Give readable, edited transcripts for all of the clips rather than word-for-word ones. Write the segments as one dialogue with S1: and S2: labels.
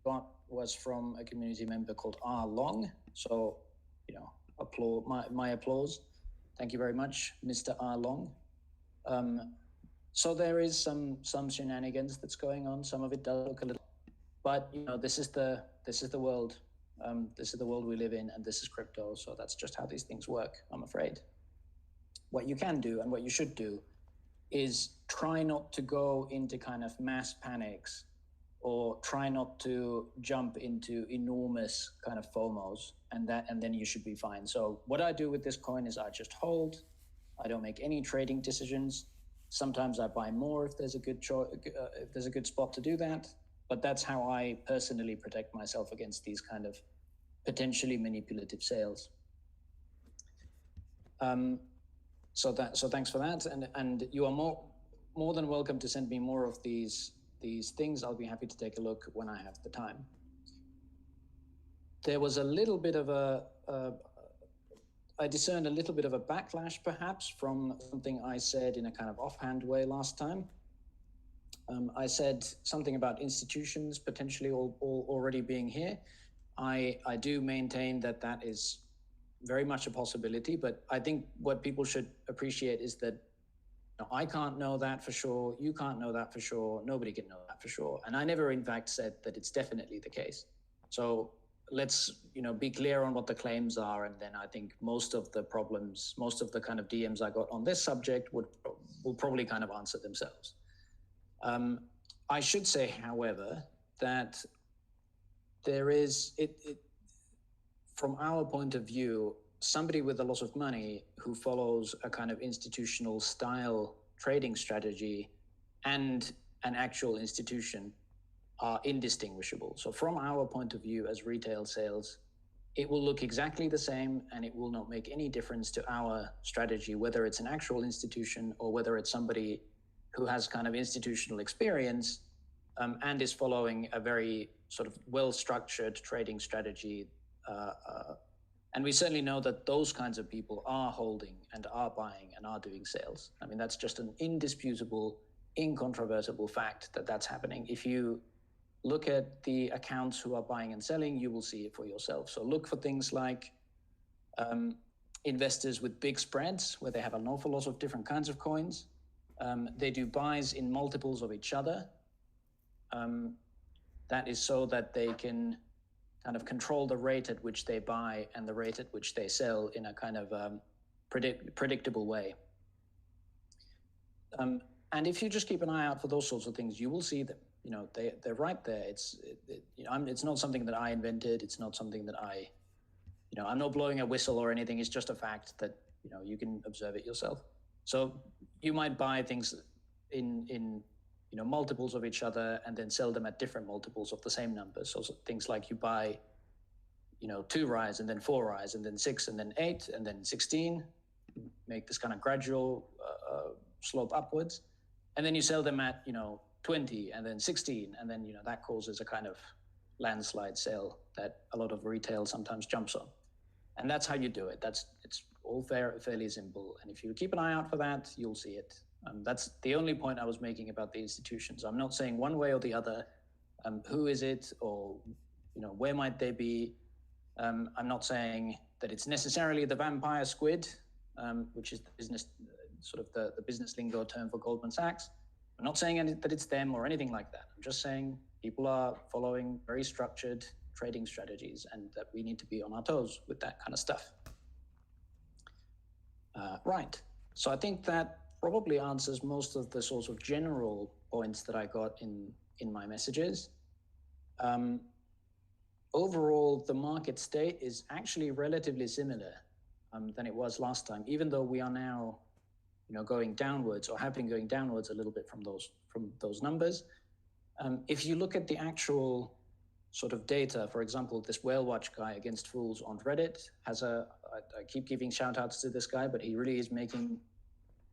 S1: got was from a community member called R Long. So, my applause. Thank you very much, Mr. R Long. So there is some shenanigans that's going on. Some of it does look a little, but this is the world. This is the world we live in, and this is crypto. So that's just how these things work, I'm afraid. What you can do and what you should do is try not to go into kind of mass panics, or try not to jump into enormous kind of FOMOs, and then you should be fine. So what I do with this coin is I just hold. I don't make any trading decisions. Sometimes I buy more if there's a good if there's a good spot to do that. But that's how I personally protect myself against these kind of potentially manipulative sales. So thanks for that, and you are more than welcome to send me more of these things. I'll be happy to take a look when I have the time. There was a little bit of I discerned a little bit of a backlash perhaps from something I said in a kind of offhand way last time. I said something about institutions potentially already being here. I do maintain that is very much a possibility, but I think what people should appreciate is that I can't know that for sure, you can't know that for sure, nobody can know that for sure. And I never in fact said that it's definitely the case. So let's be clear on what the claims are, and then I think most of the problems, most of the kind of DMs I got on this subject will probably kind of answer themselves. I should say, however, that there is, from our point of view, somebody with a lot of money who follows a kind of institutional style trading strategy and an actual institution are indistinguishable. So from our point of view as retail sales, it will look exactly the same, and it will not make any difference to our strategy, whether it's an actual institution or whether it's somebody who has kind of institutional experience and is following a very sort of well-structured trading strategy. And we certainly know that those kinds of people are holding and are buying and are doing sales. I mean, that's just an indisputable, incontrovertible fact that that's happening. If you look at the accounts who are buying and selling, you will see it for yourself. So look for things like investors with big spreads, where they have an awful lot of different kinds of coins. They do buys in multiples of each other. That is so that they can kind of control the rate at which they buy and the rate at which they sell in a kind of predictable way. And if you just keep an eye out for those sorts of things, you will see them. They're right there. It's not something that I invented. It's not something that I'm not blowing a whistle or anything. It's just a fact that you can observe it yourself. So you might buy things in multiples of each other and then sell them at different multiples of the same numbers. So things like you buy 2 rise and then 4 rise and then 6 and then 8 and then 16, make this kind of gradual slope upwards, and then you sell them at 20 and then 16, and then that causes a kind of landslide sale that a lot of retail sometimes jumps on. And that's how you do it. It's all fairly simple, and if you keep an eye out for that, you'll see it. That's the only point I was making about the institutions. I'm not saying one way or the other. Who is it, or where might they be? I'm not saying that it's necessarily the vampire squid, which is the business the business lingo term for Goldman Sachs. I'm not saying that it's them or anything like that. I'm just saying people are following very structured trading strategies, and that we need to be on our toes with that kind of stuff. Right. So I think that probably answers most of the sorts of general points that I got in my messages. Overall, the market state is actually relatively similar than it was last time, even though we are now going downwards, or have been going downwards a little bit from those numbers. If you look at the actual sort of data, for example, this Whale Watch guy Against Fools on Reddit has I keep giving shout outs to this guy, but he really is making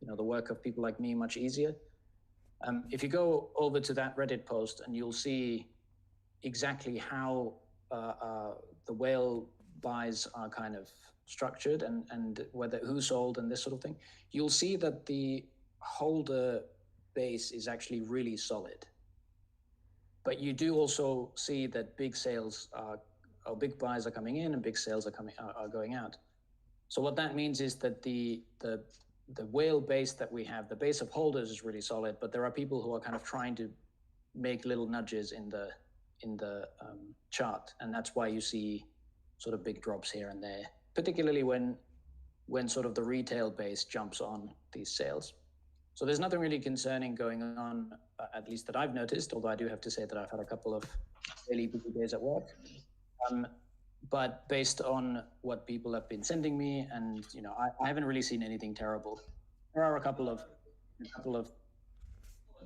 S1: the work of people like me much easier. If you go over to that Reddit post, and you'll see exactly how the whale buys are kind of structured, and who sold and this sort of thing, you'll see that the holder base is actually really solid. But you do also see that big sales are, or big buys are coming in and big sales are going out. So what that means is that the whale base that we have, the base of holders is really solid, but there are people who are kind of trying to make little nudges in the chart, and that's why you see sort of big drops here and there, particularly when sort of the retail base jumps on these sales. So there's nothing really concerning going on, at least that I've noticed, although I do have to say that I've had a couple of really busy days at work. But based on what people have been sending me, and I haven't really seen anything terrible. There are a couple of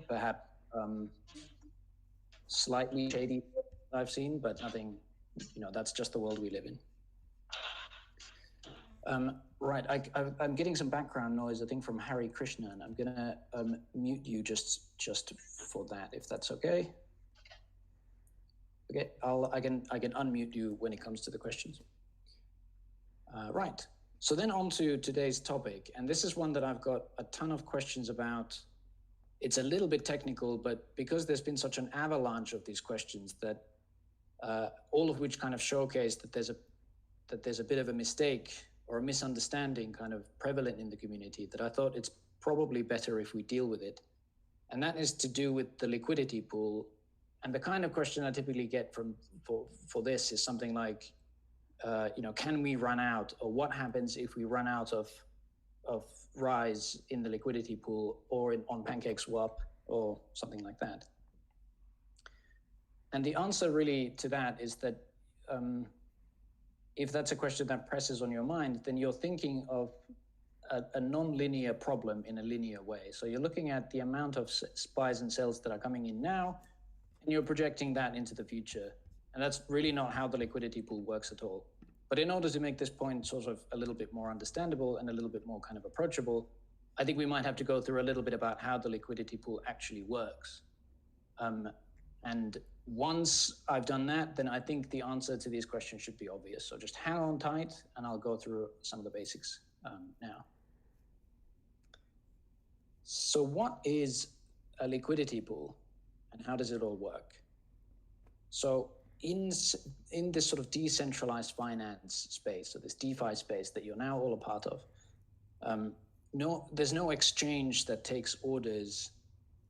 S1: perhaps slightly shady I've seen, but nothing, that's just the world we live in. Right, I'm getting some background noise, I think, from Hari Krishnan. I'm gonna mute you just for that, if that's okay. Okay, I can unmute you when it comes to the questions. Right, so then on to today's topic, and this is one that I've got a ton of questions about. It's a little bit technical, but because there's been such an avalanche of these questions that all of which kind of showcase that there's a bit of a mistake or a misunderstanding kind of prevalent in the community, that I thought it's probably better if we deal with it. And that is to do with the liquidity pool. And the kind of question I typically get for this is something like, can we run out, or what happens if we run out of Rise in the liquidity pool, or on PancakeSwap, or something like that? And the answer really to that is that if that's a question that presses on your mind, then you're thinking of a non-linear problem in a linear way. So you're looking at the amount of buys and sells that are coming in now, and you're projecting that into the future. And that's really not how the liquidity pool works at all. But in order to make this point sort of a little bit more understandable and a little bit more kind of approachable, I think we might have to go through a little bit about how the liquidity pool actually works. And once I've done that, then I think the answer to these questions should be obvious. So just hang on tight, and I'll go through some of the basics now. So what is a liquidity pool, and how does it all work? So in this sort of decentralized finance space, so this DeFi space that you're now all a part of, there's no exchange that takes orders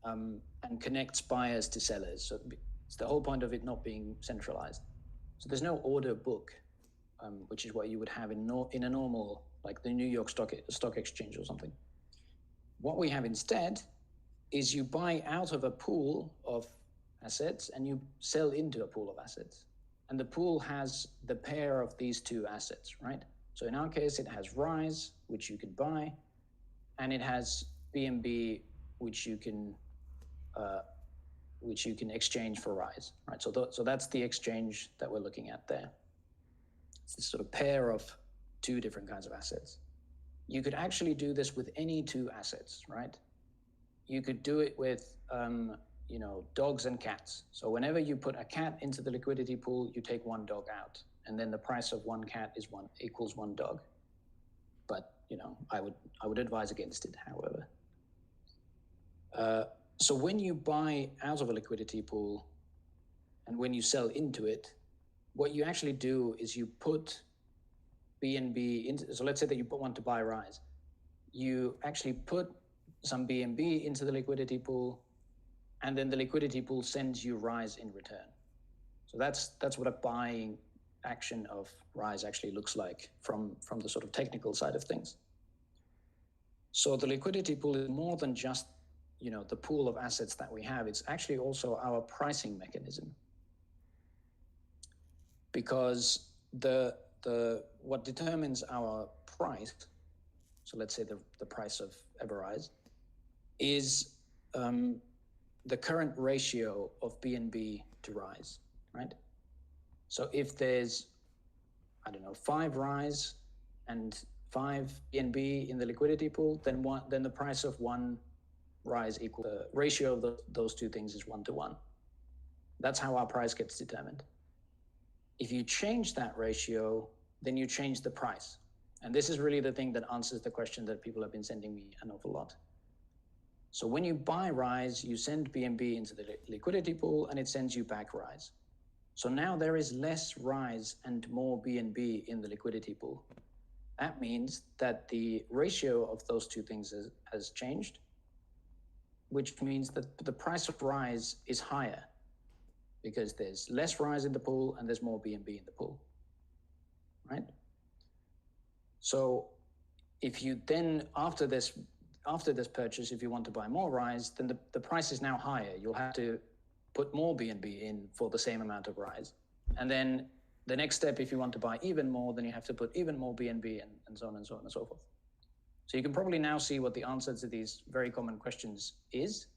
S1: and connects buyers to sellers. So it's the whole point of it not being centralized. So there's no order book, which is what you would have in a normal, like the New York Stock Exchange or something. What we have instead is you buy out of a pool of assets and you sell into a pool of assets. And the pool has the pair of these two assets, right? So in our case, it has Rise, which you can buy, and it has BNB, which you can exchange for Rise, right? So that's the exchange that we're looking at there. It's this sort of pair of two different kinds of assets. You could actually do this with any two assets, right? You could do it with, dogs and cats. So whenever you put a cat into the liquidity pool, you take one dog out, and then the price of one cat equals one dog. But I would advise against it, however. So when you buy out of a liquidity pool and when you sell into it, what you actually do is you put BNB into, so let's say that you want to buy Rise. You actually put some BNB into the liquidity pool, and then the liquidity pool sends you Rise in return. So that's what a buying action of Rise actually looks like from the sort of technical side of things. So the liquidity pool is more than just the pool of assets that we have. It's actually also our pricing mechanism, because what determines our price, so let's say the price of Everrise, is the current ratio of BNB to Rise, right? So if there's, 5 Rise and 5 BNB in the liquidity pool, then the price of one Rise equals the ratio of those two things is 1-to-1. That's how our price gets determined. If you change that ratio, then you change the price. And this is really the thing that answers the question that people have been sending me an awful lot. So when you buy Rise, you send BNB into the liquidity pool and it sends you back Rise. So now there is less Rise and more BNB in the liquidity pool. That means that the ratio of those two things has changed, which means that the price of Rise is higher because there's less Rise in the pool and there's more BNB in the pool, right? So if you then, after this purchase, if you want to buy more Rise, then the price is now higher. You'll have to put more BNB in for the same amount of Rise. And then the next step, if you want to buy even more, then you have to put even more BNB and so on and so on and so forth. So you can probably now see what the answer to these very common questions is.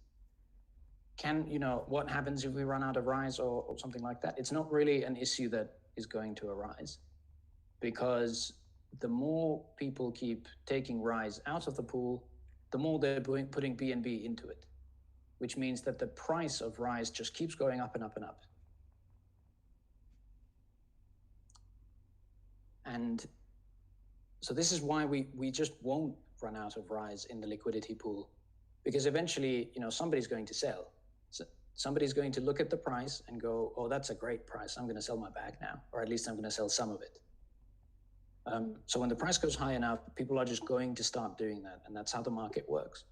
S1: What happens if we run out of Rise or something like that? It's not really an issue that is going to arise, because the more people keep taking Rise out of the pool, the more they're putting BNB into it, which means that the price of Rise just keeps going up and up and up. And so this is why we just won't run out of Rise in the liquidity pool, because eventually, somebody's going to sell. So somebody's going to look at the price and go, oh, that's a great price. I'm going to sell my bag now, or at least I'm going to sell some of it. So when the price goes high enough, people are just going to start doing that. And that's how the market works.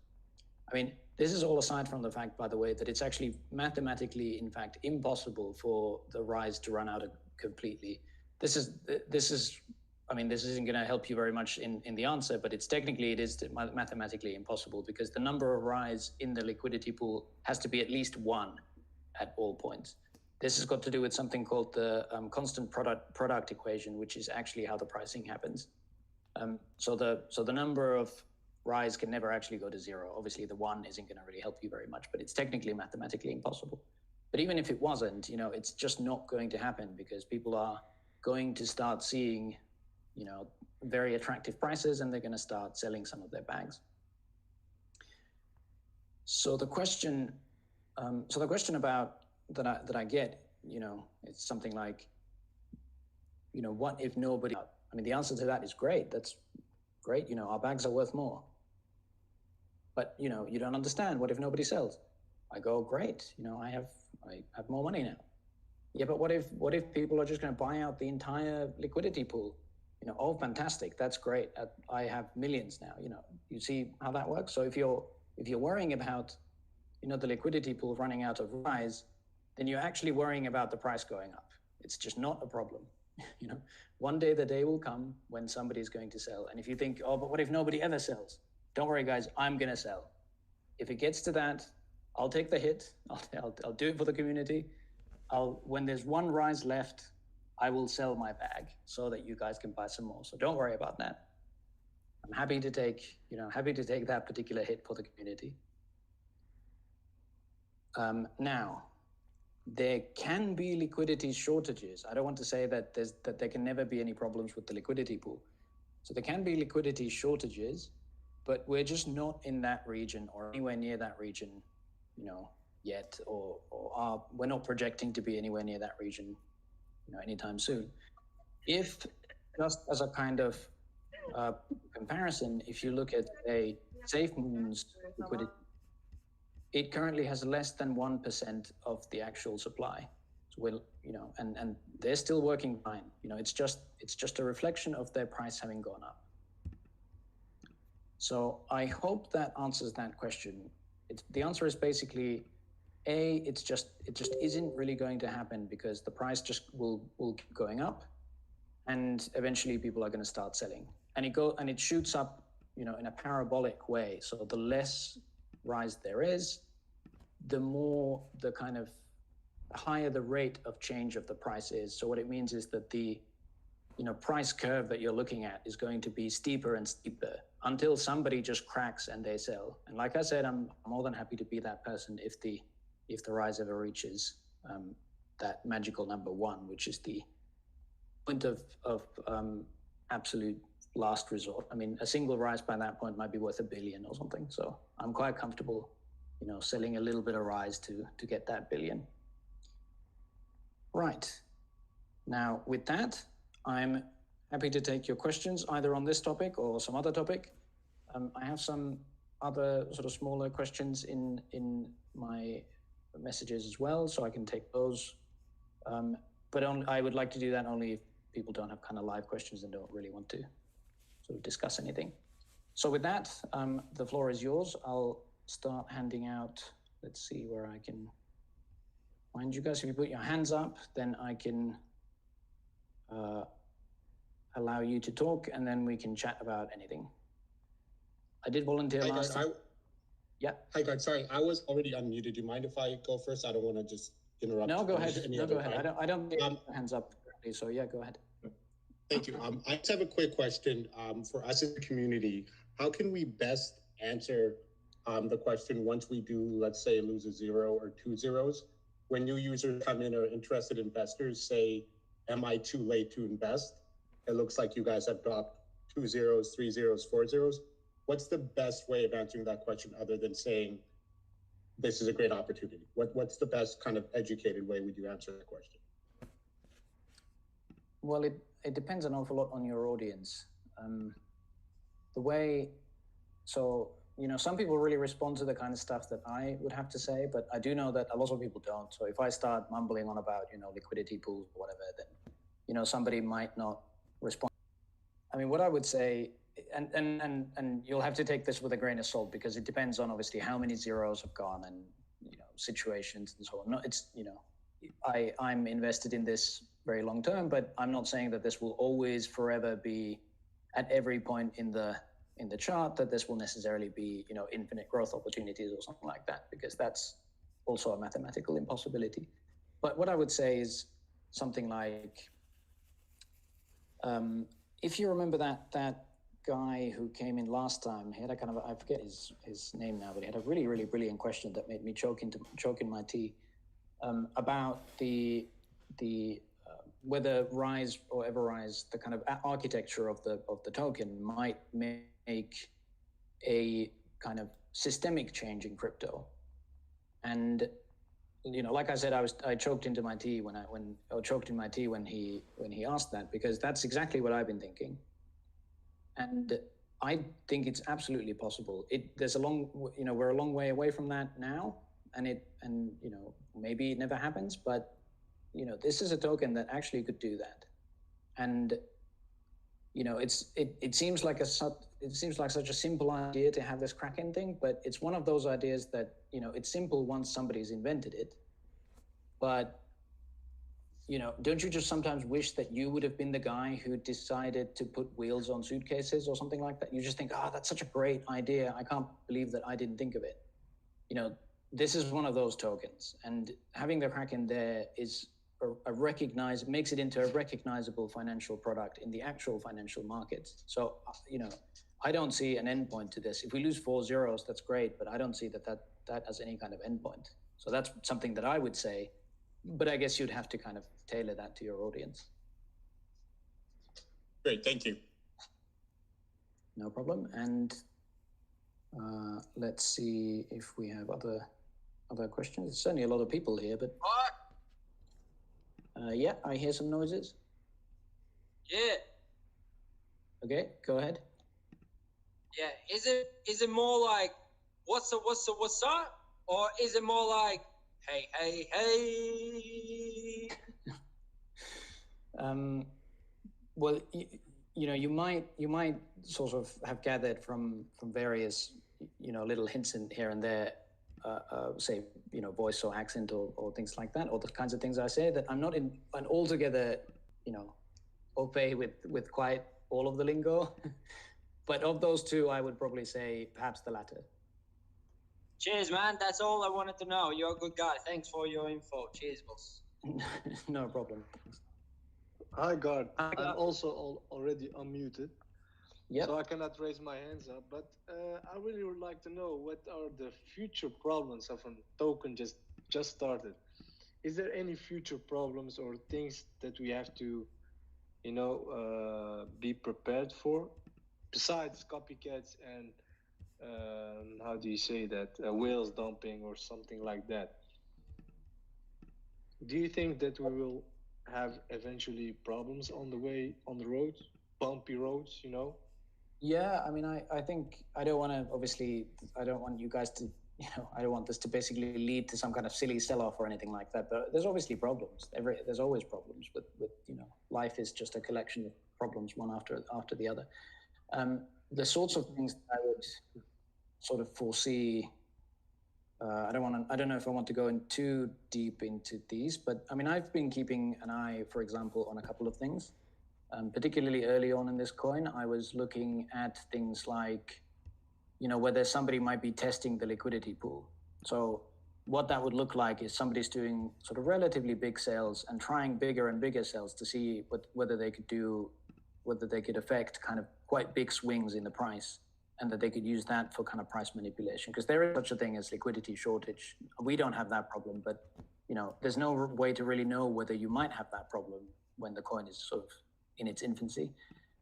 S1: I mean, this is all aside from the fact, by the way, that it's actually mathematically, in fact, impossible for the Rise to run out completely. This isn't going to help you very much in the answer, but it is mathematically impossible, because the number of Rise in the liquidity pool has to be at least 1 at all points. This has got to do with something called the constant product equation, which is actually how the pricing happens. So the number of Rise can never actually go to 0. Obviously, the 1 isn't going to really help you very much, but it's technically mathematically impossible. But even if it wasn't, it's just not going to happen, because people are going to start seeing, very attractive prices, and they're going to start selling some of their bags. So the question about that I get, it's something like, what if nobody? I mean, the answer to that is great. That's great. Our bags are worth more. But you don't understand. What if nobody sells? I go, great. I have more money now. Yeah, but what if people are just going to buy out the entire liquidity pool? Oh, fantastic. That's great. I have millions now. You see how that works? So if you're worrying about, the liquidity pool running out of Rise, then you're actually worrying about the price going up. It's just not a problem. One day the day will come when somebody's going to sell. And if you think, oh, but what if nobody ever sells? Don't worry, guys. I'm going to sell. If it gets to that, I'll take the hit. I'll do it for the community. When there's 1 Rise left, I will sell my bag so that you guys can buy some more. So don't worry about that. I'm happy to take that particular hit for the community. Now, there can be liquidity shortages. I don't want to say that there can never be any problems with the liquidity pool. So there can be liquidity shortages, but we're just not in that region or anywhere near that region, yet, or we're not projecting to be anywhere near that region, anytime soon. If, just as a kind of comparison, if you look at a SafeMoon's liquidity, it currently has less than 1% of the actual supply. So and they're still working fine. It's just a reflection of their price having gone up. So I hope that answers that question. The answer is basically, it just isn't really going to happen, because the price just will keep going up, and eventually people are going to start selling, and it shoots up, in a parabolic way. So the less Rise there is, the higher the rate of change of the price is. So what it means is that the price curve that you're looking at is going to be steeper and steeper until somebody just cracks and they sell. And like I said, I'm more than happy to be that person if the Rise ever reaches that magical number 1, which is the point of absolute last resort. I mean, a single Rise by that point might be worth $1 billion or something. So I'm quite comfortable, selling a little bit of Rise to get that $1 billion. Right. Now, with that, I'm happy to take your questions either on this topic or some other topic. I have some other sort of smaller questions in my messages as well, so I can take those. But I would like to do that only if people don't have kind of live questions and don't really want to sort of discuss anything. So with that, the floor is yours. I'll start handing out. Let's see where I can find you guys. If you put your hands up, then I can allow you to talk, and then we can chat about anything. I did volunteer last time. Yeah.
S2: Hi, God. Sorry, I was already unmuted. Do you mind if I go first? I don't want to just interrupt.
S1: No, go ahead. No, go ahead. I don't get hands up currently, so yeah, go ahead.
S2: Thank you. I just have a quick question for us as a community. How can we best answer the question once we do, let's say, lose a 0 or 2 zeros? When new users come in or interested investors say, am I too late to invest? It looks like you guys have dropped 2 zeros, 3 zeros, 4 zeros. What's the best way of answering that question other than saying, this is a great opportunity? What's the best kind of educated way would you answer that question?
S1: Well, it depends an awful lot on your audience. Some people really respond to the kind of stuff that I would have to say, but I do know that a lot of people don't. So if I start mumbling on about, liquidity pools or whatever, then, somebody might not respond. I mean, what I would say, and you'll have to take this with a grain of salt, because it depends on obviously how many zeros have gone and, situations and so on. No, it's, I'm invested in this very long term, but I'm not saying that this will always forever be at every point in the chart, that this will necessarily be, infinite growth opportunities or something like that, because that's also a mathematical impossibility. But what I would say is something like, if you remember that guy who came in last time, he had a kind of, I forget his name now, but he had a really, really brilliant question that made me choke in my tea, about the whether Rise or EverRise, the kind of architecture of the token, might make a kind of systemic change in crypto. And like I said, I choked into my tea when he asked that, because that's exactly what I've been thinking. And I think it's absolutely possible. There's we're a long way away from that now, and maybe it never happens, but this is a token that actually could do that. And it seems like such a simple idea to have this Kraken thing, but it's one of those ideas that it's simple once somebody's invented it. But don't you just sometimes wish that you would have been the guy who decided to put wheels on suitcases or something like that? You just think, that's such a great idea. I can't believe that I didn't think of it. This is one of those tokens, and having the Kraken there is makes it into a recognizable financial product in the actual financial markets. So, I don't see an endpoint to this. If we lose 4 zeros, that's great, but I don't see that as any kind of endpoint. So that's something that I would say, but I guess you'd have to kind of tailor that to your audience.
S2: Great, thank you.
S1: No problem. And let's see if we have other questions. There's certainly a lot of people here, but yeah, I hear some noises.
S3: Yeah.
S1: Okay, go ahead.
S3: Yeah, is it more like what's up, or is it more like hey?
S1: Well, you might sort of have gathered from various little hints in here and there, say voice or accent or things like that, or the kinds of things I say, that I'm not in an altogether au fait with quite all of the lingo. But of those two, I would probably say perhaps the latter.
S3: Cheers, man. That's all I wanted to know. You're a good guy. Thanks for your info. Cheers, boss.
S1: No problem.
S4: Hi, God. I'm also already unmuted.
S1: Yep.
S4: So I cannot raise my hands up, but I really would like to know what are the future problems of a token just started. Is there any future problems or things that we have to, be prepared for, besides copycats and how do you say that, whales dumping or something like that? Do you think that we will have eventually problems on the road, bumpy roads,
S1: Yeah, I mean, I think I don't want to, obviously, I don't want you guys to, I don't want this to basically lead to some kind of silly sell-off or anything like that. But there's obviously problems. There's always problems with life is just a collection of problems, one after the other. The sorts of things that I would sort of foresee. I don't know if I want to go in too deep into these, but I mean, I've been keeping an eye, for example, on a couple of things. Particularly early on in this coin, I was looking at things like, whether somebody might be testing the liquidity pool. So what that would look like is somebody's doing sort of relatively big sales and trying bigger and bigger sales to see whether they could affect kind of quite big swings in the price, and that they could use that for kind of price manipulation. Because there is such a thing as liquidity shortage. We don't have that problem, but there's no way to really know whether you might have that problem when the coin is sort of in its infancy.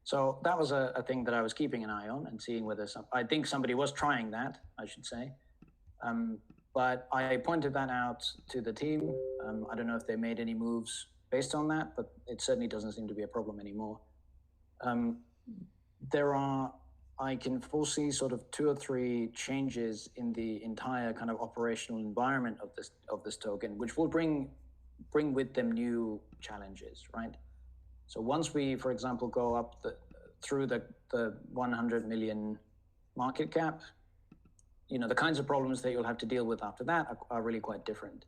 S1: So that was a thing that I was keeping an eye on and seeing whether I think somebody was trying that, I should say. But I pointed that out to the team. I don't know if they made any moves based on that, but it certainly doesn't seem to be a problem anymore. I can foresee sort of 2 or 3 changes in the entire kind of operational environment of this token, which will bring with them new challenges, right? So once we, for example, go up through the 100 million market cap, the kinds of problems that you'll have to deal with after that are really quite different.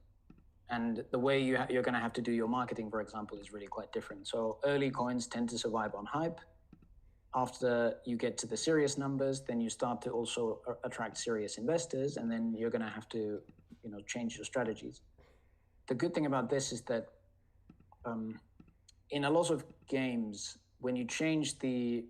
S1: And the way you're going to have to do your marketing, for example, is really quite different. So early coins tend to survive on hype. After you get to the serious numbers, then you start to also attract serious investors, and then you're going to have to, change your strategies. The good thing about this is that in a lot of games, when you change the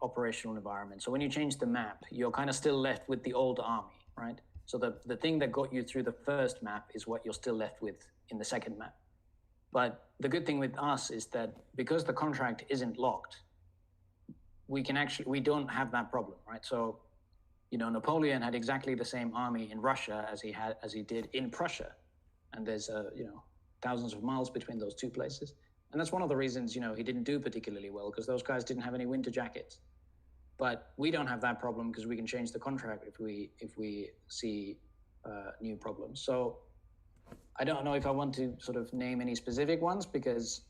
S1: operational environment, so when you change the map, you're kind of still left with the old army, right? So the thing that got you through the first map is what you're still left with in the second map. But the good thing with us is that because the contract isn't locked, we don't have that problem, right? So, Napoleon had exactly the same army in Russia as he did in Prussia, and there's thousands of miles between those two places. And that's one of the reasons, he didn't do particularly well, because those guys didn't have any winter jackets. But we don't have that problem because we can change the contract if we see new problems. So I don't know if I want to sort of name any specific ones, because,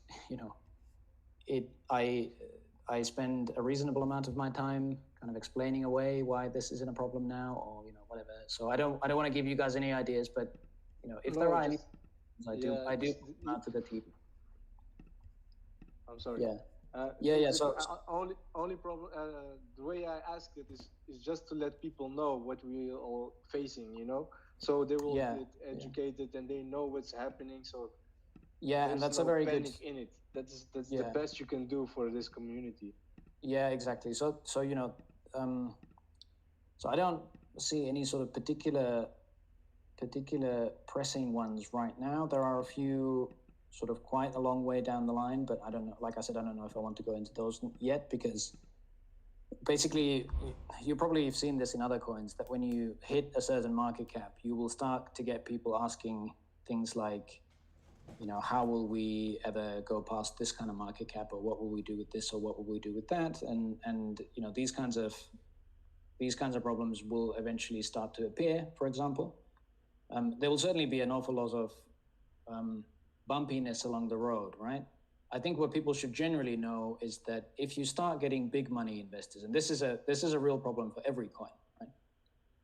S1: I spend a reasonable amount of my time kind of explaining away why this isn't a problem now, or whatever. So I don't want to give you guys any ideas, but if there are any, I do out to the team.
S4: I'm sorry.
S1: Yeah. So
S4: only problem. The way I ask it is just to let people know what we are facing. So they will get educated and they know what's happening. So
S1: and that's a very good.
S4: In it. That's the best you can do for this community.
S1: Yeah, exactly. So so I don't see any sort of particular pressing ones right now. There are a few sort of quite a long way down the line, but I don't know. Like I said, I don't know if I want to go into those yet, because basically you probably have seen this in other coins, that when you hit a certain market cap, you will start to get people asking things like, how will we ever go past this kind of market cap, or what will we do with this, or what will we do with that? And these kinds of problems will eventually start to appear. For example, there will certainly be an awful lot of bumpiness along the road, right? I think what people should generally know is that if you start getting big money investors, and this is a real problem for every coin, right?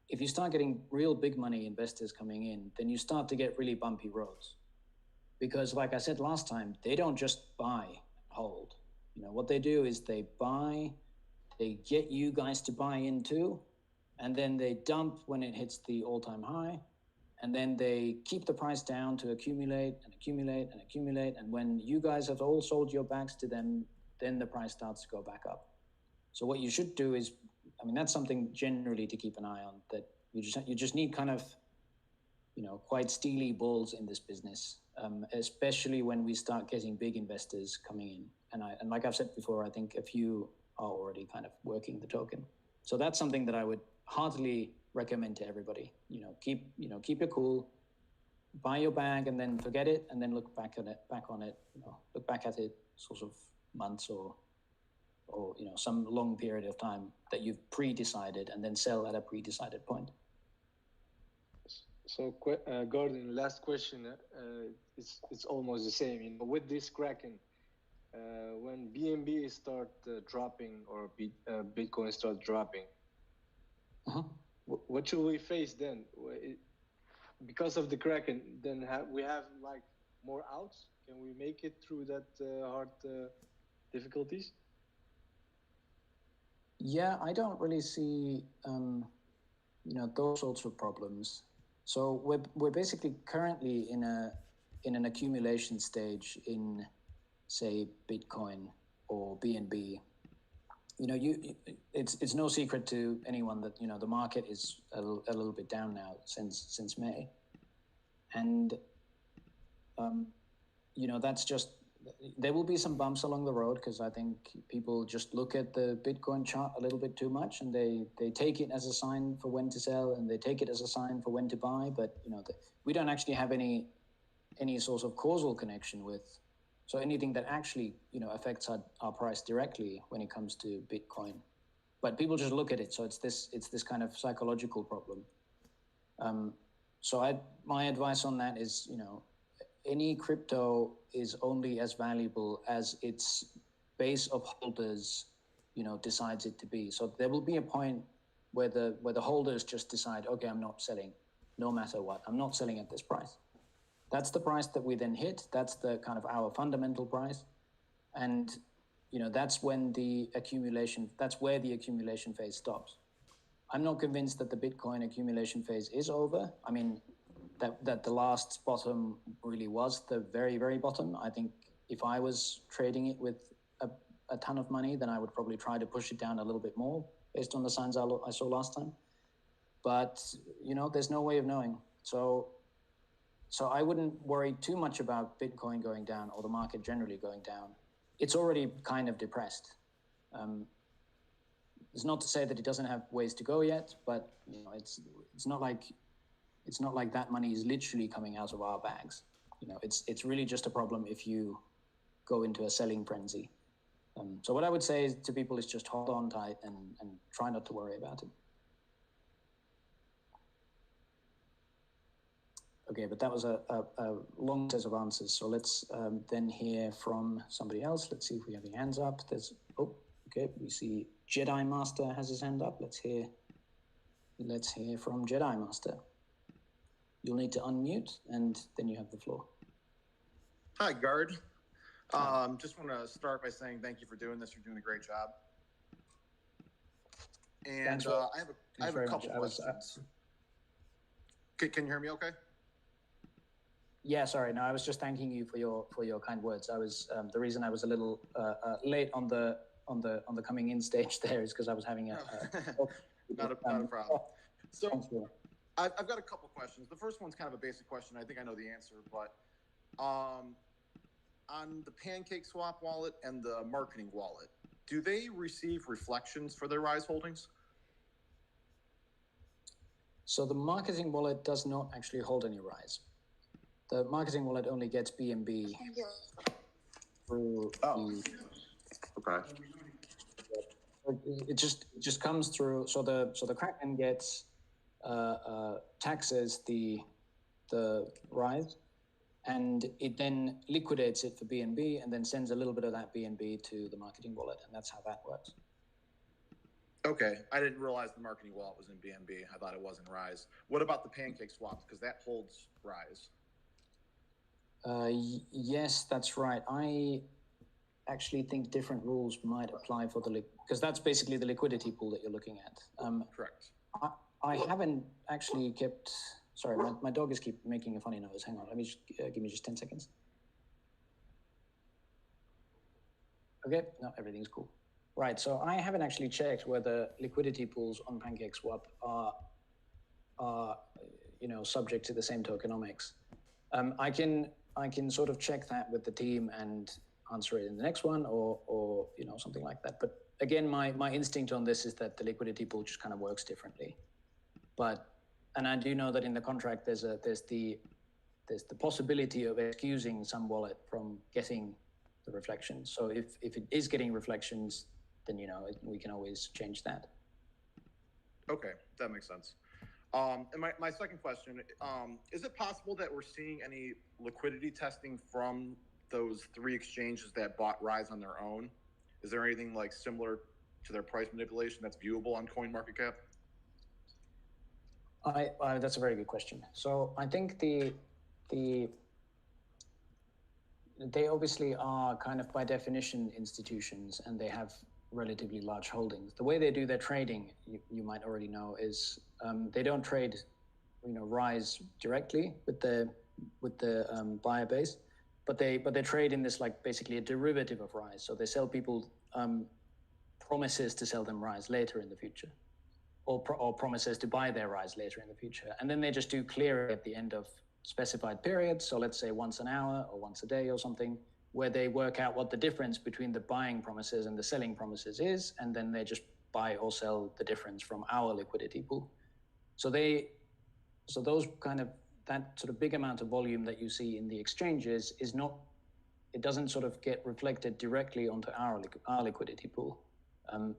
S1: If you start getting real big money investors coming in, then you start to get really bumpy roads. Because like I said last time, they don't just buy and hold. What they do is they buy, they get you guys to buy in too, and then they dump when it hits the all-time high, and then they keep the price down to accumulate and accumulate and accumulate, and when you guys have all sold your backs to them, then the price starts to go back up. So what you should do is, that's something generally to keep an eye on, that you just need kind of, quite steely balls in this business, especially when we start getting big investors coming in. And like I've said before, I think a few are already kind of working the token. So that's something that I would heartily recommend to everybody. Keep your cool, buy your bag, and then forget it, and then look back on it, look back at it sort of months or or some long period of time that you've pre-decided, and then sell at a pre-decided point.
S4: So, Gordon, last question. It's almost the same. With this Kraken, when BNB start dropping or Bitcoin start dropping, what should we face then? Because of the Kraken, then we have like more outs. Can we make it through that hard difficulties?
S1: Yeah, I don't really see those sorts of problems. So we're basically currently in an accumulation stage in, say, Bitcoin or BNB. It's no secret to anyone that the market is a little bit down now since May, and that's just, there will be some bumps along the road, because I think people just look at the Bitcoin chart a little bit too much, and they take it as a sign for when to sell, and they take it as a sign for when to buy. But we don't actually have any sort of causal connection with, so anything that actually affects our price directly when it comes to Bitcoin. But people just look at it, so it's this kind of psychological problem. So my advice on that is, any crypto is only as valuable as its base of holders, decides it to be. So there will be a point where the holders just decide, okay, I'm not selling, no matter what. I'm not selling at this price. That's the price that we then hit. That's the kind of our fundamental price, and that's when that's where the accumulation phase stops. I'm not convinced that the Bitcoin accumulation phase is over. I mean, that the last bottom really was the very, very bottom. I think if I was trading it with a ton of money, then I would probably try to push it down a little bit more based on the signs I saw last time. But, there's no way of knowing. So I wouldn't worry too much about Bitcoin going down or the market generally going down. It's already kind of depressed. It's not to say that it doesn't have ways to go yet, but it's not like that money is literally coming out of our bags. It's really just a problem if you go into a selling frenzy. So what I would say to people is just hold on tight and try not to worry about it. Okay, but that was a long set of answers. So let's then hear from somebody else. Let's see if we have any hands up. Okay, we see Jedi Master has his hand up. Let's hear from Jedi Master. You'll need to unmute, and then you have the floor.
S5: Hi, Guard. Just want to start by saying thank you for doing this. You're doing a great job. And I have a couple questions. Can you hear me okay?
S1: Yeah, sorry. No, I was just thanking you for your kind words. I was the reason I was a little late on the coming in stage there is because I was having
S5: not a problem. So I've got a couple questions. The first one's kind of a basic question. I think I know the answer, but on the PancakeSwap wallet and the marketing wallet, do they receive reflections for their Rise holdings?
S1: So the marketing wallet does not actually hold any Rise. The marketing wallet only gets BNB through.
S5: Okay.
S1: It just comes through. So the Kraken gets taxes the Rise, and it then liquidates it for BNB, and then sends a little bit of that BNB to the marketing wallet, and that's how that works.
S5: Okay, I didn't realize the marketing wallet was in BNB. I thought it was in Rise. What about the PancakeSwap? Because that holds Rise.
S1: Yes, that's right. I actually think different rules might apply for because that's basically the liquidity pool that you're looking at.
S5: Correct.
S1: I haven't actually kept. Sorry, my dog is keep making a funny noise. Hang on, let me just give me just 10 seconds. Okay, no, everything's cool. Right, so I haven't actually checked whether liquidity pools on PancakeSwap are subject to the same tokenomics. I can sort of check that with the team and answer it in the next one, or something like that. But again, my instinct on this is that the liquidity pool just kind of works differently. And I do know that in the contract there's the possibility of excusing some wallet from getting the reflections. So if it is getting reflections, then we can always change that.
S5: Okay, that makes sense. And my second question, is it possible that we're seeing any liquidity testing from those 3 exchanges that bought Rise on their own? Is there anything like similar to their price manipulation that's viewable on CoinMarketCap?
S1: That's a very good question. So I think they obviously are kind of by definition institutions, and they have relatively large holdings. The way they do their trading, you might already know, is they don't trade, Rise directly with the buyer base, but they trade in this like basically a derivative of Rise. So they sell people promises to sell them Rise later in the future, or promises to buy their Rise later in the future, and then they just do clearing at the end of specified periods. So let's say once an hour or once a day or something, where they work out what the difference between the buying promises and the selling promises is, and then they just buy or sell the difference from our liquidity pool. So those kind of, that sort of big amount of volume that you see in the exchanges it doesn't sort of get reflected directly onto our liquidity pool.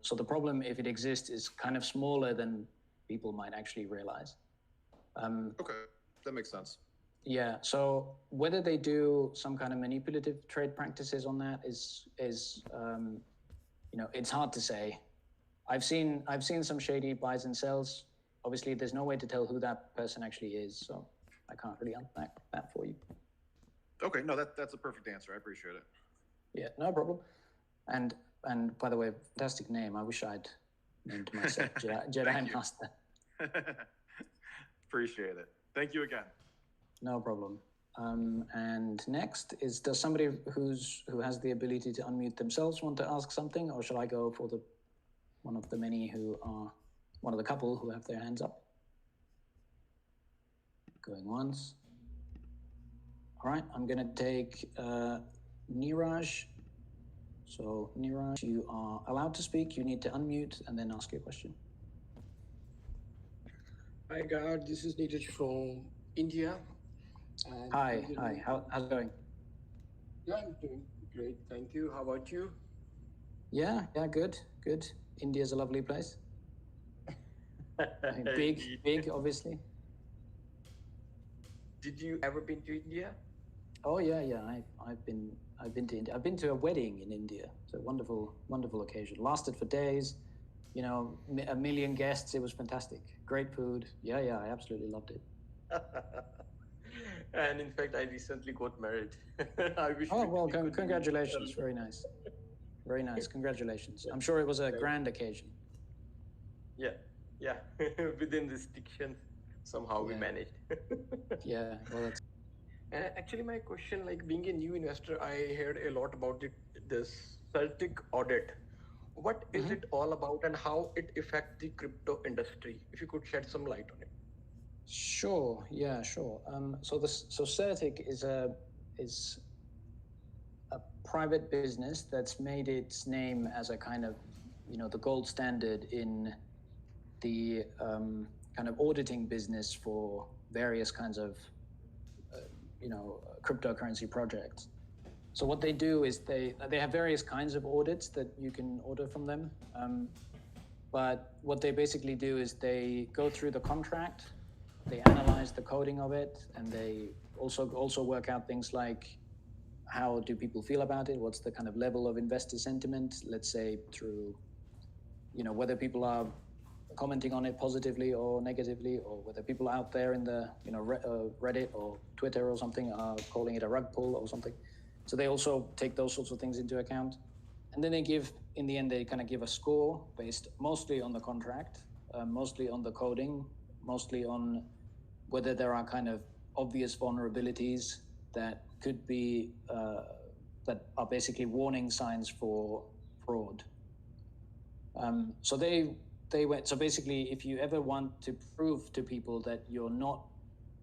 S1: So the problem, if it exists, is kind of smaller than people might actually realize.
S5: Okay, that makes sense.
S1: Yeah, so whether they do some kind of manipulative trade practices on that is it's hard to say. I've seen some shady buys and sells. Obviously, there's no way to tell who that person actually is, so I can't really unpack that for you.
S5: Okay, no, that's a perfect answer. I appreciate it.
S1: Yeah, no problem. And by the way, fantastic name. I wish I'd named myself Jedi Master.
S5: Appreciate it. Thank you again.
S1: No problem. And next is, does somebody who has the ability to unmute themselves want to ask something, or shall I go for one of the couple who have their hands up? Going once. All right, I'm gonna take Niraj. So Niraj, you are allowed to speak. You need to unmute and then ask your question.
S6: Hi, God. This is Niraj from India. And
S1: hi. How's it going?
S6: Yeah, I'm doing great. Thank you. How about you?
S1: Yeah, good. India's a lovely place. Big, obviously.
S6: Did you ever been to India?
S1: Oh yeah. I've been to India. I've been to a wedding in India. It's a wonderful occasion. Lasted for days. A million guests. It was fantastic. Great food. Yeah, I absolutely loved it.
S6: And in fact, I recently got married. I wish.
S1: Oh well, congratulations. Very nice. Very nice. Congratulations. I'm sure it was a grand occasion.
S6: Yeah. Within restrictions, somehow we managed.
S1: Yeah. Well, that's.
S6: Actually, my question, like being a new investor, I heard a lot about this Celtic audit. What is it all about, and how it affects the crypto industry? If you could shed some light on it.
S1: Sure. Yeah. Sure. So Certic is a private business that's made its name as a kind of, the gold standard in the kind of auditing business for various kinds of, cryptocurrency projects. So what they do is they have various kinds of audits that you can order from them. But what they basically do is they go through the contract, they analyze the coding of it, and they also work out things like, how do people feel about it? What's the kind of level of investor sentiment? Let's say through, whether people are commenting on it positively or negatively, or whether people out there in the, Reddit or Twitter or something are calling it a rug pull or something. So they also take those sorts of things into account. And then they kind of give a score based mostly on the contract, mostly on the coding, mostly on whether there are kind of obvious vulnerabilities that could be, that are basically warning signs for fraud. So basically, if you ever want to prove to people that you're not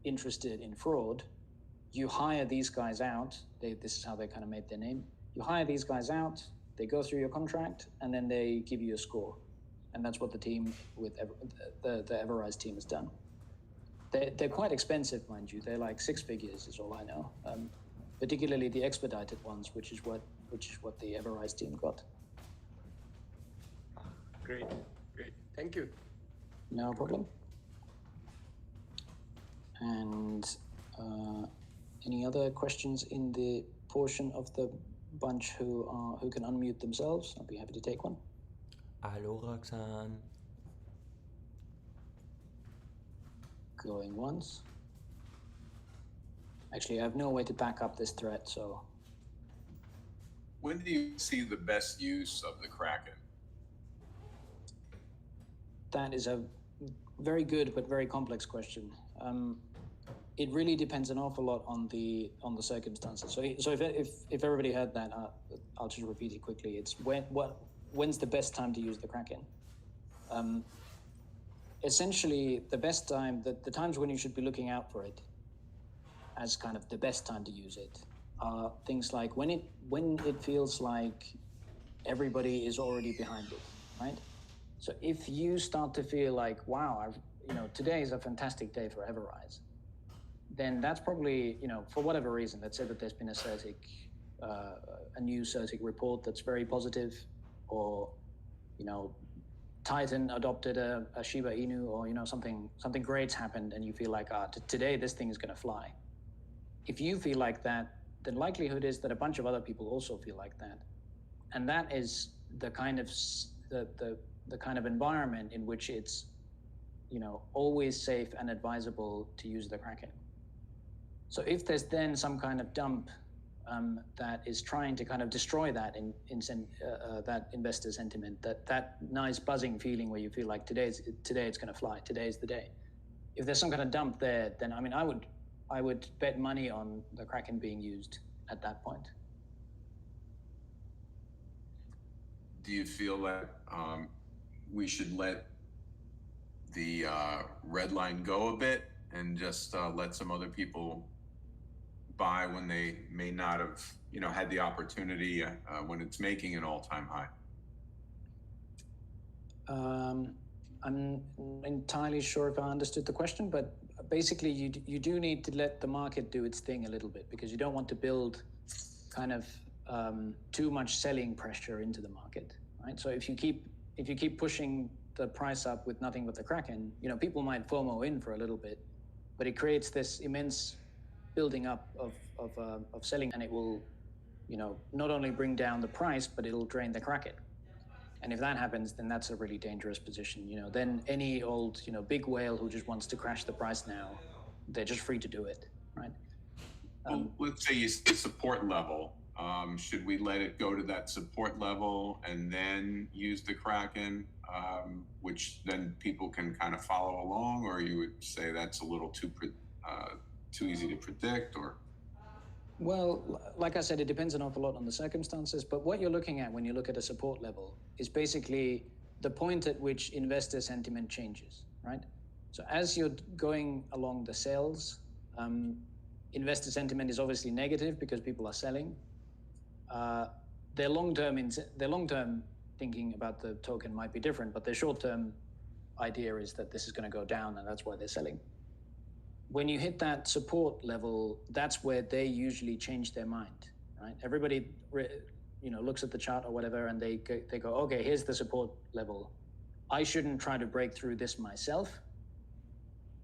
S1: interested in fraud, you hire these guys out. This is how they kind of made their name. You hire these guys out, they go through your contract, and then they give you a score. And that's what the team with the EverRise team has done. They're quite expensive, mind you. They're like 6 figures is all I know. Particularly the expedited ones, which is what the EverRise team got.
S6: Great, great. Thank you.
S1: No problem. And any other questions in the portion of the bunch who can unmute themselves? I'll be happy to take one.
S7: Hallo Roxanne.
S1: Going once. Actually, I have no way to back up this thread, so.
S8: When do you see the best use of the Kraken?
S1: That is a very good but very complex question. It really depends an awful lot on the circumstances. So if everybody heard that, I'll just repeat it quickly. It's when's the best time to use the Kraken? Essentially, the best time, the times when you should be looking out for it as kind of the best time to use it are things like when it feels like everybody is already behind it, right? So if you start to feel like, wow, today is a fantastic day for Everrise, then that's probably, for whatever reason, let's say that there's been a new CERTIC report that's very positive, or, Titan adopted a Shiba Inu, or, something great's happened and you feel like, today this thing is going to fly. If you feel like that, the likelihood is that a bunch of other people also feel like that. And that is the kind of the kind of environment in which it's, always safe and advisable to use the Kraken. So if there's then some kind of dump that is trying to kind of destroy that that investor sentiment, that nice buzzing feeling where you feel like today it's going to fly, today's the day. If there's some kind of dump there, then I would bet money on the Kraken being used at that point.
S8: Do you feel like we should let the red line go a bit and just let some other people buy when they may not have, had the opportunity when it's making an all-time high?
S1: I'm not entirely sure if I understood the question, but basically you do need to let the market do its thing a little bit, because you don't want to build kind of too much selling pressure into the market, right? So if you keep pushing the price up with nothing but the Kraken, people might FOMO in for a little bit, but it creates this immense building up of selling, and it will, not only bring down the price, but it'll drain the Kraken. And if that happens, then that's a really dangerous position. Then any old, big whale who just wants to crash the price now, they're just free to do it, right?
S8: Well, let's say you see support level. Should we let it go to that support level and then use the Kraken, which then people can kind of follow along, or you would say that's a little too easy to predict, or?
S1: Well, like I said, it depends an awful lot on the circumstances, but what you're looking at when you look at a support level is basically the point at which investor sentiment changes, right? So as you're going along the sales, investor sentiment is obviously negative because people are selling. Their long-term thinking about the token might be different, but their short-term idea is that this is going to go down, and that's why they're selling. When you hit that support level, that's where they usually change their mind, right? Everybody, looks at the chart or whatever, and they go, okay, here's the support level. I shouldn't try to break through this myself.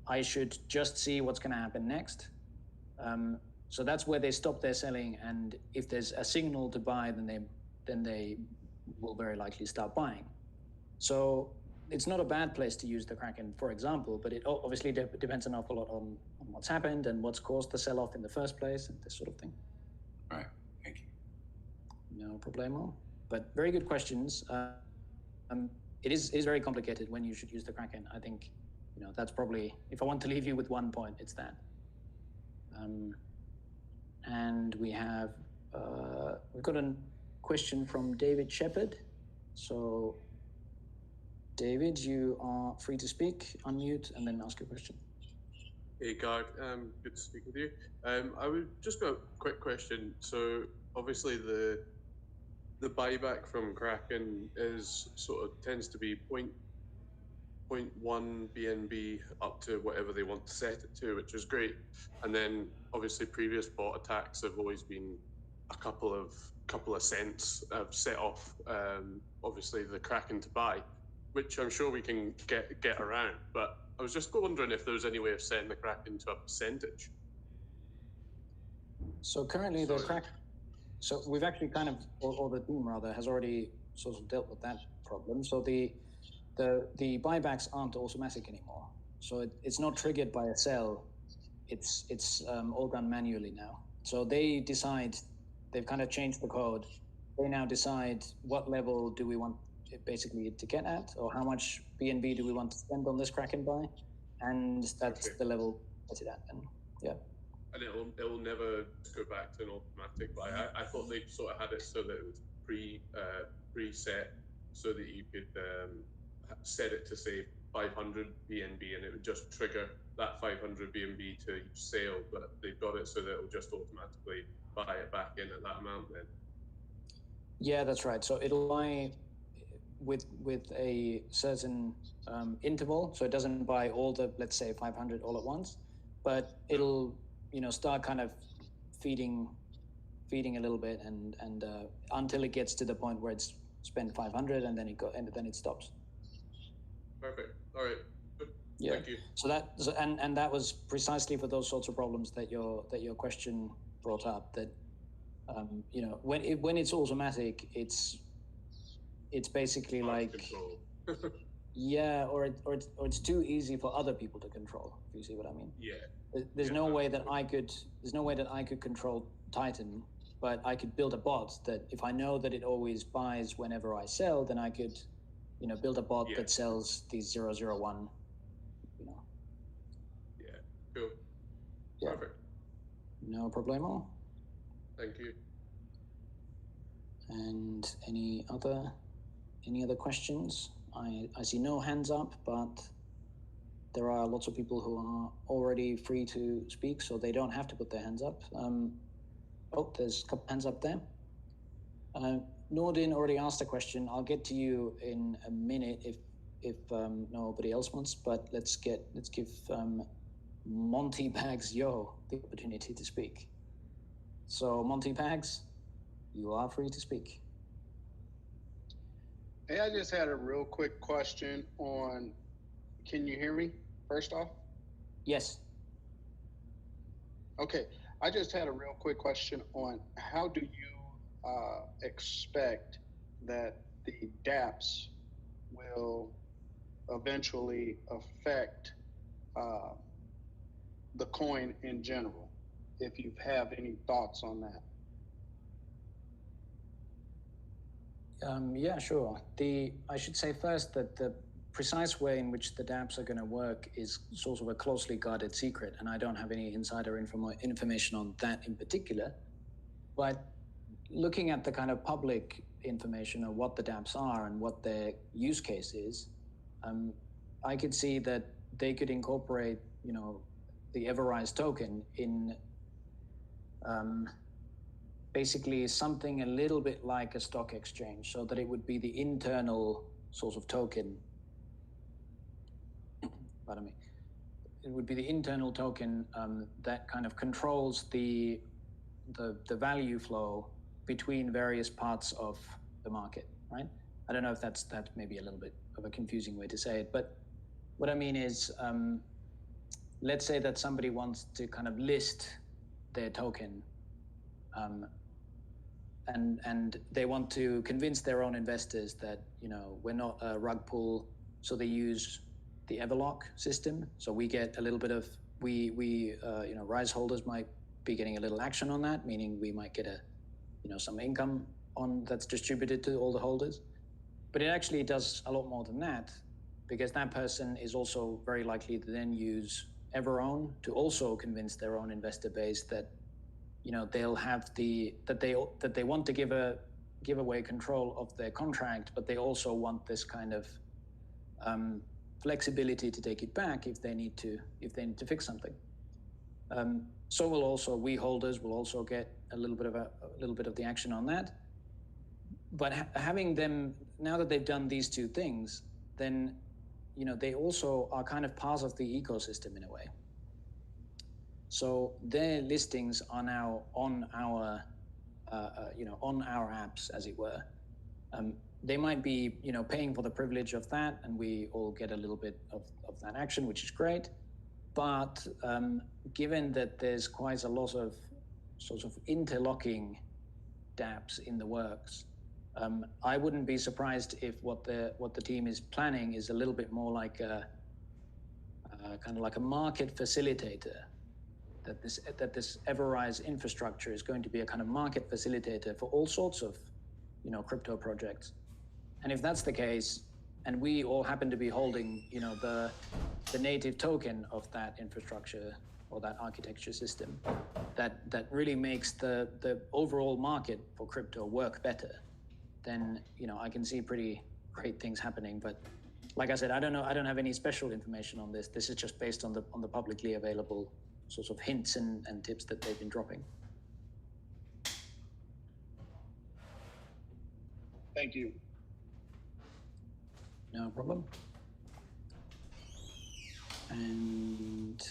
S1: I should just see what's going to happen next. So that's where they stop their selling, and if there's a signal to buy, then they will very likely start buying. So it's not a bad place to use the Kraken, for example, but it obviously depends an awful lot on what's happened and what's caused the sell-off in the first place and this sort of thing.
S8: All right, thank you.
S1: No problemo. But very good questions. It is very complicated when you should use the Kraken. I think, that's probably, if I want to leave you with one point, it's that. And we've got a question from David Shepard. So, David, you are free to speak, unmute, and then ask your question.
S9: Hey, Gard, good to speak with you. I would just got a quick question. So, obviously, the buyback from Kraken is tends to be 0.1 BNB up to whatever they want to set it to, which is great. And then, obviously, previous bot attacks have always been a couple of cents set off, obviously, the Kraken to buy. which I'm sure we can get around. But I was just wondering if there was any way of setting the Kraken to a percentage.
S1: So currently the Kraken, so we've actually kind of, or the team rather, has already sort of dealt with that problem. So the buybacks aren't automatic anymore. So it's not triggered by a sell. It's all done manually now. So they decide, they've kind of changed the code. They now decide what level do we want it basically to get at, or how much BNB do we want to spend on this Kraken buy, and that's the level that's it at. And yeah.
S9: And it'll never go back to an automatic buy. I thought they sort of had it so that it was preset, so that you could set it to say 500 BNB, and it would just trigger that 500 BNB to each sale. But they've got it so that it'll just automatically buy it back in at that amount then.
S1: Yeah, that's right. So it'll buy with a certain interval, so it doesn't buy all the, let's say, 500 all at once, but it'll start kind of feeding a little bit, and until it gets to the point where it's spent 500, and then it stops.
S9: Perfect. All right. Good.
S1: Yeah.
S9: Thank you.
S1: So that was precisely for those sorts of problems that your question brought up. That when it's automatic, it's basically like yeah, or it's too easy for other people to control. If you see what I mean?
S9: Yeah.
S1: There's no way that I could control Titan, but I could build a bot that if I know that it always buys whenever I sell, then I could build a bot that sells these 001.
S9: Yeah. Cool.
S1: Yeah.
S9: Perfect.
S1: No problemo.
S9: Thank you.
S1: And any other questions? I see no hands up, but there are lots of people who are already free to speak, so they don't have to put their hands up. There's a couple hands up there. Nordin already asked a question. I'll get to you in a minute if nobody else wants, but let's give Monty Bags Yo the opportunity to speak. So Monty Bags, you are free to speak.
S10: Hey, I just had a real quick question on, can you hear me first off?
S1: Yes.
S10: Okay, I just had a real quick question on how do you expect that the dApps will eventually affect the coin in general, if you have any thoughts on that?
S1: Yeah, sure. I should say first that the precise way in which the dApps are going to work is sort of a closely guarded secret, and I don't have any insider information on that in particular. But looking at the kind of public information of what the dApps are and what their use case is, I could see that they could incorporate, the EverRise token in basically something a little bit like a stock exchange, so that it would be the internal sort of token. Pardon me. It would be the internal token that kind of controls the value flow between various parts of the market, right? I don't know if that's maybe a little bit of a confusing way to say it, but what I mean is, let's say that somebody wants to kind of list their token, and they want to convince their own investors that we're not a rug pull, so they use the Everlock system. So we get a little bit of Rise holders might be getting a little action on that, meaning we might get some income on that's distributed to all the holders. But it actually does a lot more than that, because that person is also very likely to then use Everown to also convince their own investor base that they'll have that they want to give away control of their contract, but they also want this kind of flexibility to take it back if they need to fix something. So we holders will also get a little bit of the action on that. But having them, now that they've done these two things, then they also are kind of part of the ecosystem in a way. So their listings are now on our apps, as it were. they might be, paying for the privilege of that, and we all get a little bit of that action, which is great. But given that there's quite a lot of sort of interlocking dApps in the works, I wouldn't be surprised if what the team is planning is a little bit more like a kind of like a market facilitator. That this EverRise infrastructure is going to be a kind of market facilitator for all sorts of, crypto projects. And if that's the case, and we all happen to be holding, the native token of that infrastructure or that architecture system, that really makes the overall market for crypto work better, then I can see pretty great things happening. But like I said, I don't know. I don't have any special information on this. This is just based on the publicly available sorts of hints and tips that they've been dropping.
S10: Thank you.
S1: No problem. And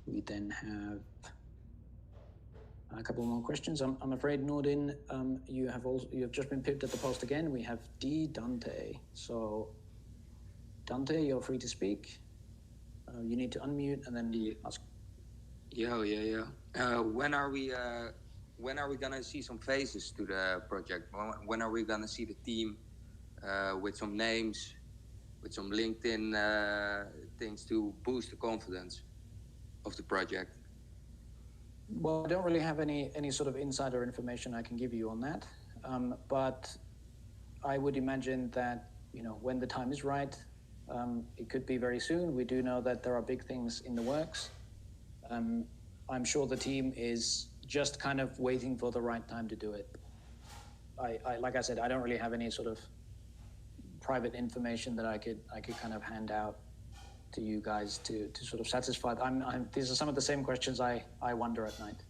S1: we then have a couple more questions. I'm afraid, Nordin, you have just been pipped at the post again. We have D Dante. So Dante, you're free to speak. You need to unmute and then ask.
S11: Yeah. When are we gonna see some faces to the project? When are we gonna see the team with some names, with some LinkedIn things to boost the confidence of the project?
S1: Well, I don't really have any sort of insider information I can give you on that, but I would imagine that when the time is right, it could be very soon. We do know that there are big things in the works. I'm sure the team is just kind of waiting for the right time to do it. I like I said, I don't really have any sort of private information that I could kind of hand out to you guys to sort of satisfy. These are some of the same questions I wonder at night.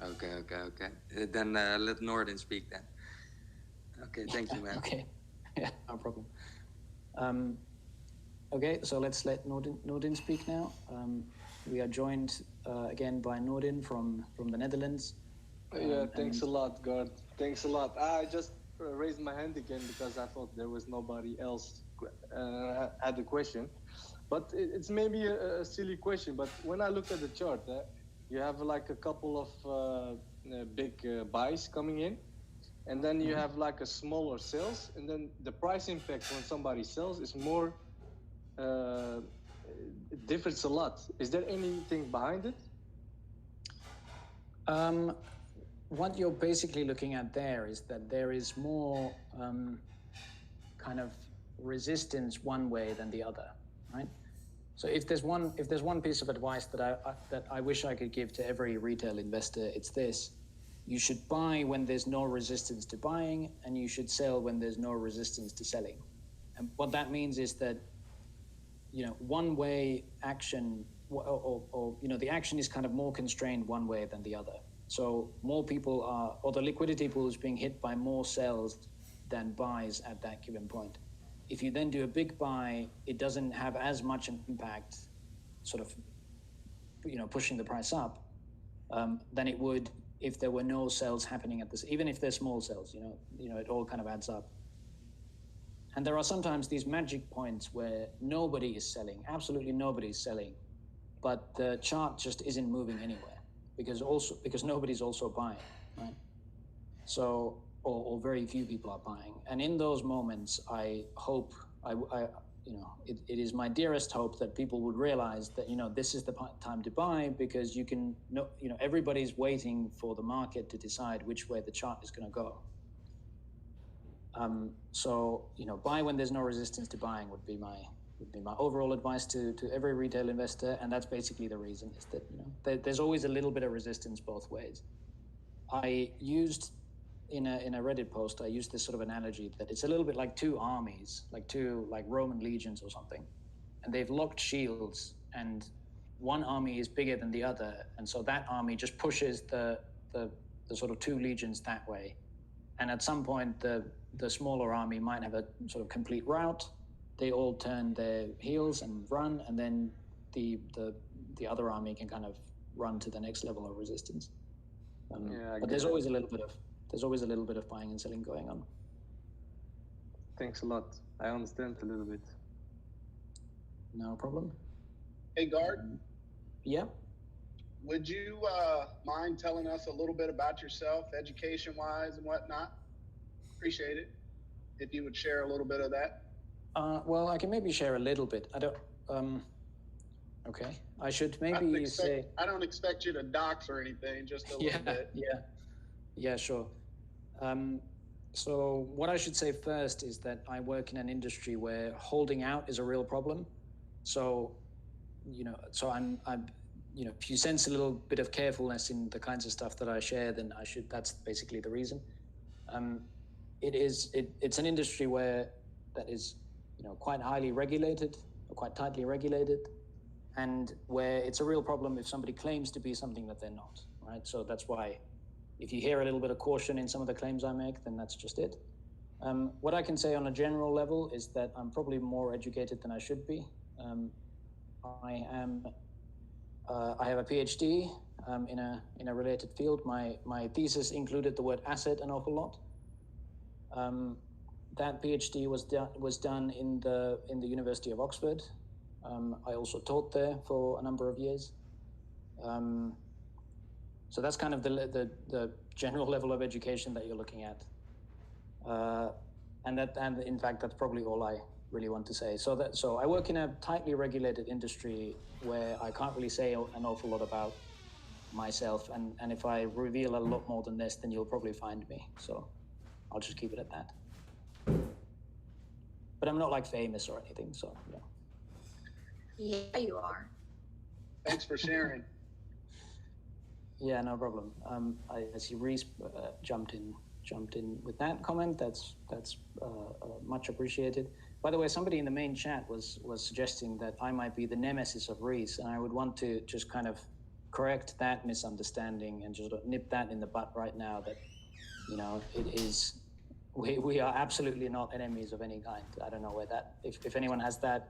S11: Okay. Then let Norden speak then. Okay, thank you, man.
S1: Okay, yeah, no problem. Okay, so let's let Nordin speak now. We are joined again by Nordin from the Netherlands.
S4: Yeah, thanks a lot, Gard. Thanks a lot. I just raised my hand again because I thought there was nobody else had a question. But it's maybe a silly question, but when I look at the chart, you have like a couple of big buys coming in, and then you have like a smaller sales, and then the price impact when somebody sells is more, it differs a lot. Is there anything behind it?
S1: What you're basically looking at there is that there is more kind of resistance one way than the other, right? So if there's one piece of advice that I wish I could give to every retail investor, it's this: you should buy when there's no resistance to buying, and you should sell when there's no resistance to selling. And what that means is that one way action or the action is kind of more constrained one way than the other. So more people or the liquidity pool is being hit by more sells than buys at that given point. If you then do a big buy, it doesn't have as much an impact, sort of, pushing the price up, than it would if there were no sells happening at this. Even if they're small sells, it all kind of adds up. And there are sometimes these magic points where nobody is selling, absolutely nobody is selling, but the chart just isn't moving anywhere. Because nobody's also buying, right? So, or very few people are buying. And in those moments, I hope, it is my dearest hope that people would realize that, this is the time to buy, because everybody's waiting for the market to decide which way the chart is going to go. So, buy when there's no resistance to buying would be my overall advice to every retail investor, and that's basically the reason, is that there's always a little bit of resistance both ways. I used in a Reddit post, I used this sort of analogy that it's a little bit like two armies, like two Roman legions or something, and they've locked shields, and one army is bigger than the other, and so that army just pushes the sort of two legions that way, and at some point the smaller army might have a sort of complete rout. They all turn their heels and run, and then the other army can kind of run to the next level of resistance. But there's always a little bit of there's always a little bit of buying and selling going on.
S4: Thanks a lot. I understand a little bit.
S1: No problem.
S10: Hey, Guard.
S1: Yeah.
S10: Would you mind telling us a little bit about yourself, education-wise and whatnot? Appreciate it if you would share a little bit of that.
S1: Well, I can maybe share a little bit. I don't. Okay, I should maybe say.
S10: I don't expect you to dox or anything. Just a little bit.
S1: Yeah, sure. So what I should say first is that I work in an industry where holding out is a real problem. So, I'm if you sense a little bit of carefulness in the kinds of stuff that I share, then that's basically the reason. It's an industry that is, quite highly regulated, or quite tightly regulated, and where it's a real problem if somebody claims to be something that they're not, right? So that's why if you hear a little bit of caution in some of the claims I make, then that's just it. What I can say on a general level is that I'm probably more educated than I should be. I have a PhD in a related field. My thesis included the word asset an awful lot. That PhD was done in the University of Oxford. I also taught there for a number of years. So that's kind of the general level of education that you're looking at. And in fact, that's probably all I really want to say. So I work in a tightly regulated industry where I can't really say an awful lot about myself. And if I reveal a lot more than this, then you'll probably find me. So I'll just keep it at that. But I'm not like famous or anything, so yeah.
S12: Yeah, you are.
S10: Thanks for sharing.
S1: Yeah, no problem. I see Reese jumped in with that comment. That's much appreciated. By the way, somebody in the main chat was suggesting that I might be the nemesis of Reese, and I would want to just kind of correct that misunderstanding and just nip that in the butt right now. That it is. We are absolutely not enemies of any kind. I don't know where that. If anyone has that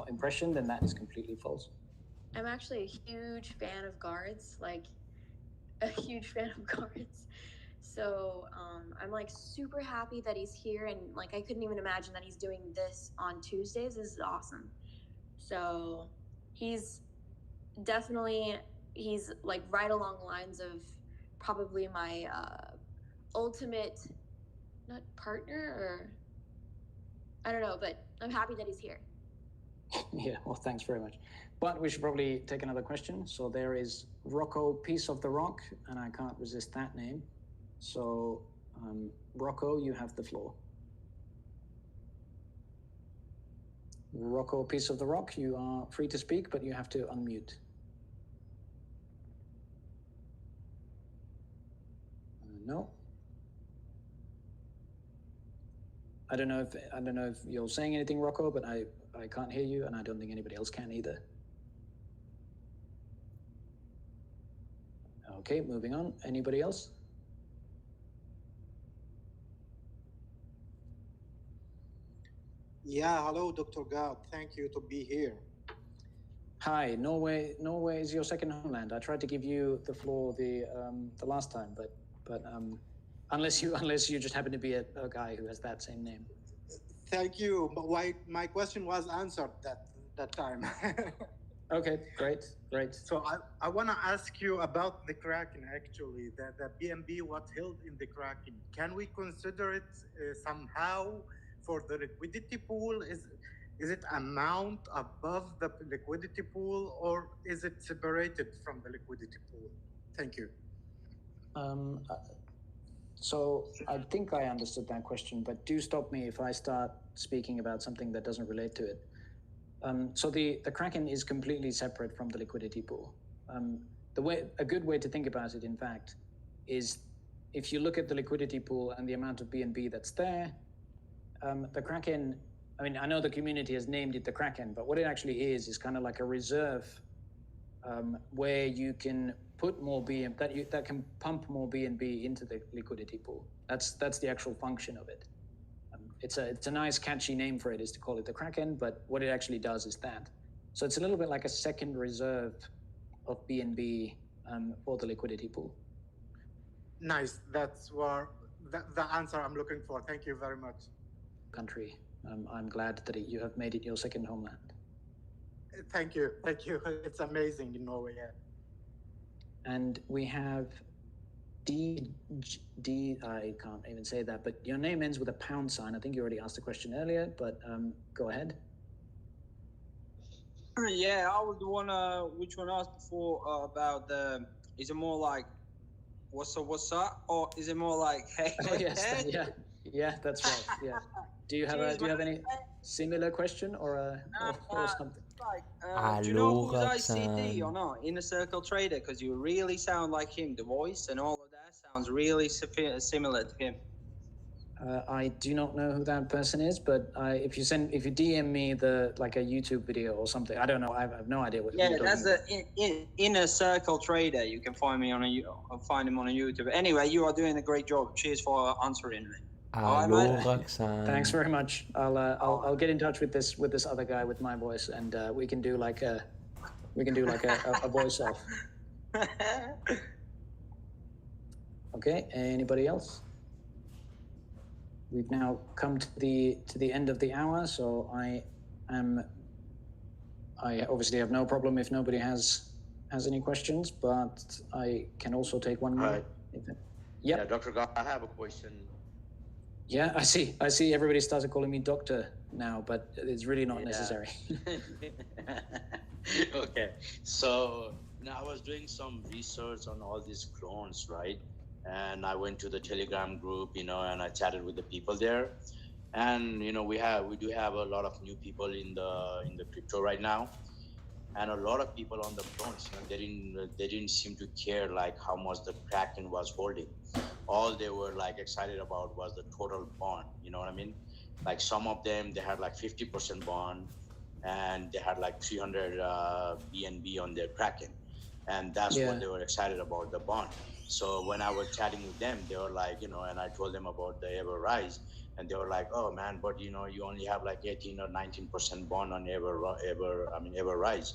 S1: impression, then that is completely false.
S12: I'm actually a huge fan of guards. Like a huge fan of guards. So I'm like super happy that he's here, and like I couldn't even imagine that he's doing this on Tuesdays. This is awesome. So he's like right along the lines of probably my ultimate, not partner, or I don't know, but I'm happy that he's here.
S1: Yeah, well, thanks very much. But we should probably take another question. So there is Rocco, Piece of the Rock, and I can't resist that name. So, Rocco, you have the floor. Rocco, Piece of the Rock, you are free to speak, but you have to unmute. No. I don't know if you're saying anything, Rocco, but I can't hear you, and I don't think anybody else can either. Okay, moving on. Anybody else?
S13: Yeah, hello, Dr. Gard. Thank you to be here.
S1: Hi, Norway is your second homeland. I tried to give you the floor the last time, but unless you just happen to be a guy who has that same name.
S13: Thank you. But my question was answered that time.
S1: Okay, great.
S13: So I want to ask you about the Kraken. Actually, the BNB what held in the Kraken. Can we consider it somehow for the liquidity pool? Is it amount above the liquidity pool, or is it separated from the liquidity pool? Thank you.
S1: So I think I understood that question, but do stop me if I start speaking about something that doesn't relate to it. So the Kraken is completely separate from the liquidity pool. A good way to think about it, in fact, is if you look at the liquidity pool and the amount of BNB that's there, the Kraken, I mean, I know the community has named it the Kraken, but what it actually is kind of like a reserve where you can put more BNB, that can pump more BNB into the liquidity pool. That's the actual function of it. It's a nice catchy name for it, is to call it the Kraken, but what it actually does is that. So it's a little bit like a second reserve of BNB for the liquidity pool.
S13: Nice. That's where the answer I'm looking for. Thank you very much.
S1: Country. I'm glad that you have made it your second homeland.
S13: Thank you. It's amazing in Norway. Yeah.
S1: And we have D. I can't even say that, but your name ends with a £. I think you already asked a question earlier, but go ahead.
S3: Yeah, I was the one which one asked before about the. Is it more like what's up, or is it more like hey?
S1: Oh yes, yeah, that's right. Yeah. Do you have any similar question or something?
S3: Like, do you know who's ICD or not? Inner Circle Trader, because you really sound like him. The voice and all of that sounds really similar to him.
S1: I do not know who that person is, but if you DM me a YouTube video or something, I don't know. I have no idea what.
S3: Yeah, that's the Inner Circle Trader. You can find me find him on YouTube. Anyway, you are doing a great job. Cheers for answering me.
S7: Hello, Roxanne.
S1: Thanks very much. I'll get in touch with this other guy with my voice, and we can do like a voice off. Okay. Anybody else? We've now come to the end of the hour, so I obviously have no problem if nobody has any questions, but I can also take one more.
S14: Right. Yeah, Dr. God, I have a question.
S1: Yeah, I see everybody started calling me doctor now, but it's really not necessary.
S14: Okay, so now I was doing some research on all these clones, right? And I went to the Telegram group, and I chatted with the people there. And we do have a lot of new people in the crypto right now, and a lot of people on the clones. They didn't seem to care like how much the Kraken was holding. All they were like excited about was the total bond. You know what I mean? Like some of them, they had like 50% bond, and they had like 300 BNB on their Kraken, and that's what they were excited about, the bond. So when I was chatting with them, they were like, and I told them about the EverRise, and they were like, oh man, but you only have like 18 or 19% bond on EverRise,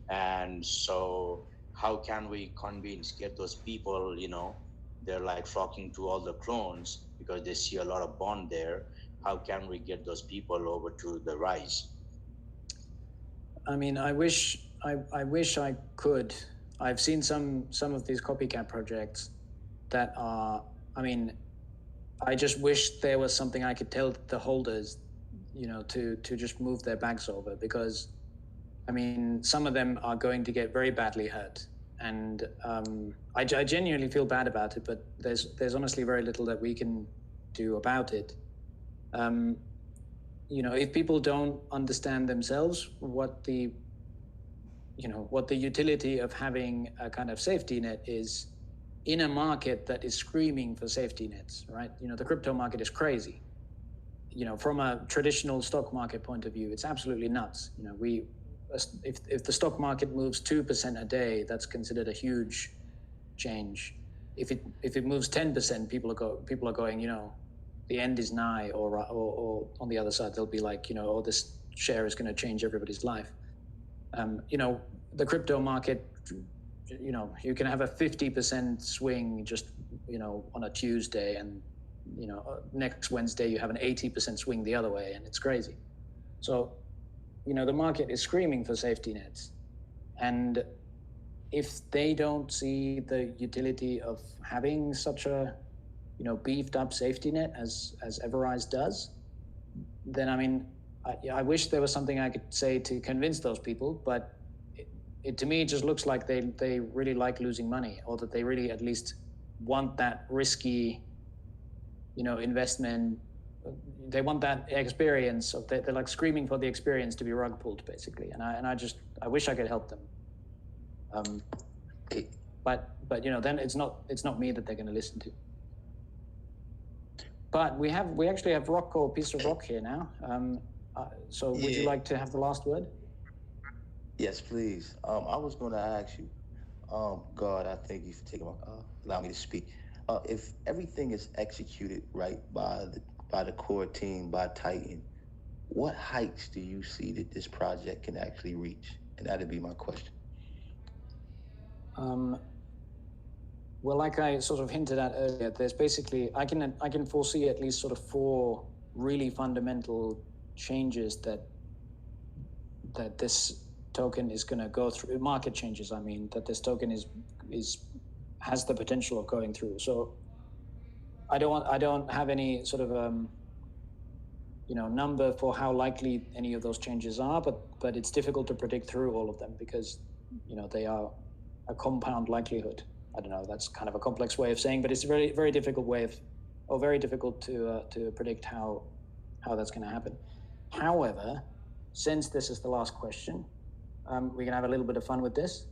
S14: and so how can we get those people? They're like flocking to all the clones because they see a lot of bond there. How can we get those people over to the Rise?
S1: I mean, I wish I could. I've seen some of these copycat projects that are. I mean, I just wish there was something I could tell the holders, to just move their bags over, because, I mean, some of them are going to get very badly hurt, and I genuinely feel bad about it. But there's honestly very little that we can do about it. If people don't understand themselves what the utility of having a kind of safety net is in a market that is screaming for safety nets, right? The crypto market is crazy. From a traditional stock market point of view, it's absolutely nuts. If the stock market moves 2% a day, that's considered a huge change. If it moves 10%, people are going, the end is nigh, or on the other side, they'll be like, oh, this share is going to change everybody's life. The crypto market, you can have a 50% swing just, on a Tuesday, and, next Wednesday you have an 80% swing the other way, and it's crazy. So, the market is screaming for safety nets. And if they don't see the utility of having such a, beefed up safety net as Everrise does, then, I mean, I wish there was something I could say to convince those people, but it to me, it just looks like they really like losing money, or that they really at least want that risky, investment. They want that experience of they're like screaming for the experience to be rug pulled, basically. And I wish I could help them. But then it's not me that they're going to listen to. But we actually have Rocco, piece of rock here now. So would you like to have the last word?
S15: Yes, please. I was going to ask you, God, I thank you for allowing me to speak. If everything is executed right by the core team, by Titan, what heights do you see that this project can actually reach? And that'd be my question.
S1: Well, like I sort of hinted at earlier, there's basically, I can foresee at least sort of 4 really fundamental changes that this token is going to go through, market changes, I mean, that this token has the potential of going through. So I don't have any sort of number for how likely any of those changes are, but it's difficult to predict through all of them because they are a compound likelihood. I don't know, that's kind of a complex way of saying, but it's a very, very difficult very difficult to predict how that's going to happen. However, since this is the last question, we can have a little bit of fun with this.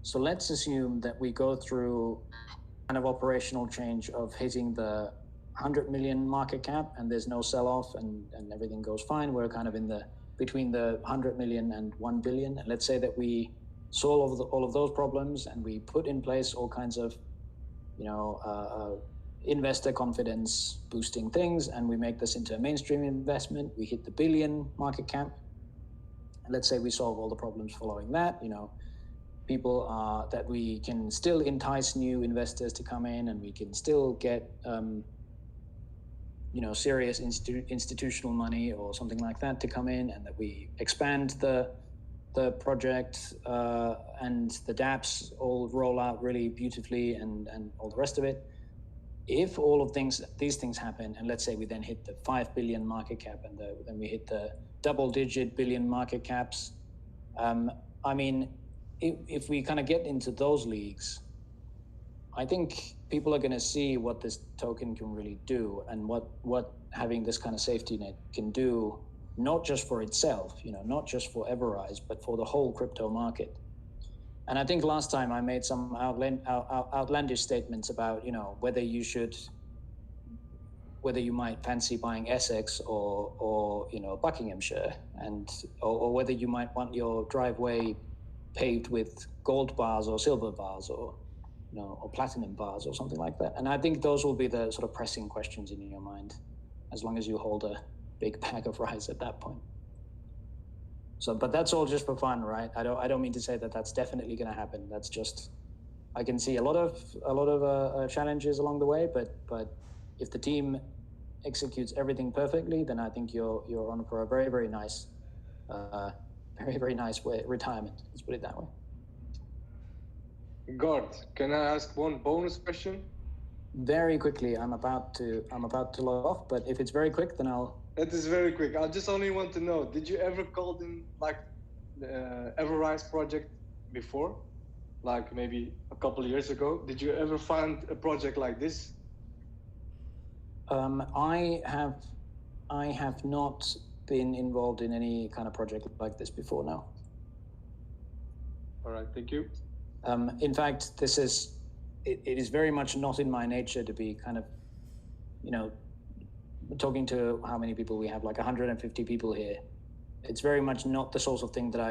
S1: So let's assume that we go through kind of operational change of hitting the 100 million market cap and there's no sell-off and everything goes fine. We're kind of between the 100 million and 1 billion. And let's say that we solve all of those problems and we put in place all kinds of, investor confidence boosting things, and we make this into a mainstream investment. We hit the billion market cap. And let's say we solve all the problems following that, people that we can still entice new investors to come in, and we can still get, serious institutional money or something like that to come in, and that we expand the project and the dApps all roll out really beautifully and all the rest of it. If all of these things happen, and let's say we then hit the 5 billion market cap and then we hit the double-digit billion market caps, I mean, if we kind of get into those leagues, I think people are going to see what this token can really do and what having this kind of safety net can do, not just for itself, not just for Everrise, but for the whole crypto market. And I think last time I made some outlandish statements about, whether you might fancy buying Essex or Buckinghamshire, or whether you might want your driveway paved with gold bars or silver bars or platinum bars or something like that. And I think those will be the sort of pressing questions in your mind, as long as you hold a big bag of rice at that point. So, but that's all just for fun, right? I don't mean to say that that's definitely going to happen. That's just, I can see a lot of challenges along the way, but if the team executes everything perfectly, then I think you're on for a very, very nice, retirement. Let's put it that way.
S4: Gord, can I ask one bonus question?
S1: Very quickly. I'm about to log off, but if it's very quick, then I'll.
S4: It is very quick. I just only want to know, did you ever call in like EverRise project before? Like maybe a couple of years ago? Did you ever find a project like this?
S1: I have not been involved in any kind of project like this before now.
S4: All right, thank you.
S1: In fact, it is very much not in my nature to be kind of, talking to how many people we have, like 150 people here. It's very much not the sort of thing that